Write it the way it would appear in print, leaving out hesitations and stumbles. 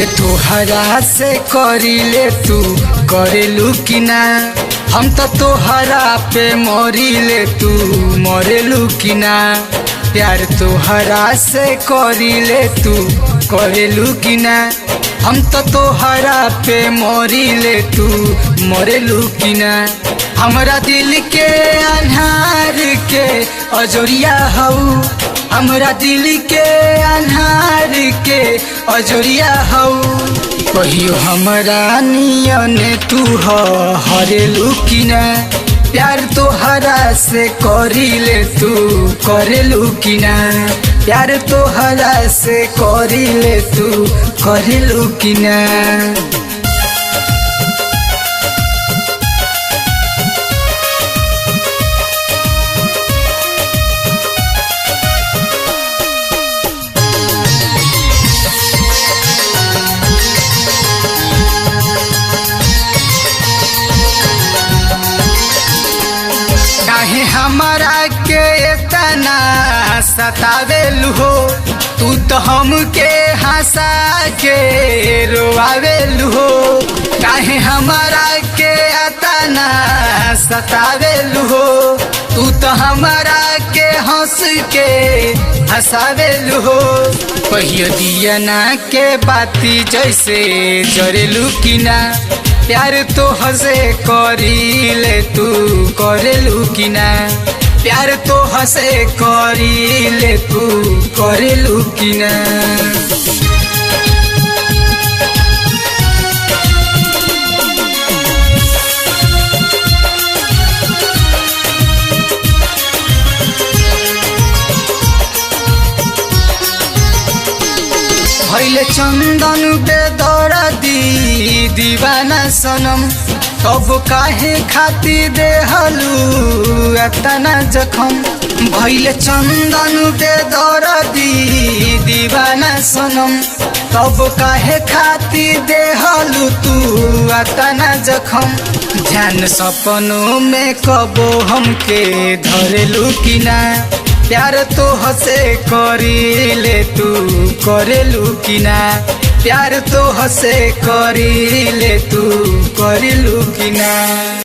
तोहरा से करिले तू करेलू कि ना। हम तो तोहरा पे मरिले तू मरेलू कि ना। प्यार तोहरा से करिले तू करेलू कि ना। हम तो तोहरा पे मरिले तू मरेलू कि ना। हमरा दिल के अन्हार के अजोरिया हऊ, हमरा दिल के अन्हार के अजोरिया हऊ। कहियो हमरा नियन तू हरेलू कि ना। प्यार तोहरा से करिले तू करेलू कि ना। प्यार तोहरा से करिले तू करेलू कि ना। काहे हमारा के इतना सतावेलू हो। तू तो हमके हंसा के रोआवेलू हो। काहे हमारा के इतना सतावेलू हो। तू तो हमारा के हंस के हंसावेलू हो। कहियो दिया ना के बाती जैसे जरेलू कि ना। प्यार तो हंसे करिले तू करेलू कि ना। प्यार तो हंसे करिले तू करेलू कि ना। भैले चंदन बेदर्दी दीवाना सनम। तब काहे खाती देहलू एतना जखम। भैले चंदन बेदर्दी दीवाना सनम। तब काहे खाती देहलू तू एतना जखम। ध्यान सपनों में कबो हमके धरेलू कि ना। प्यार तो हंसे करिले तू करेलू कि ना। प्यार तो हंसे करिले तू करेलू कि ना।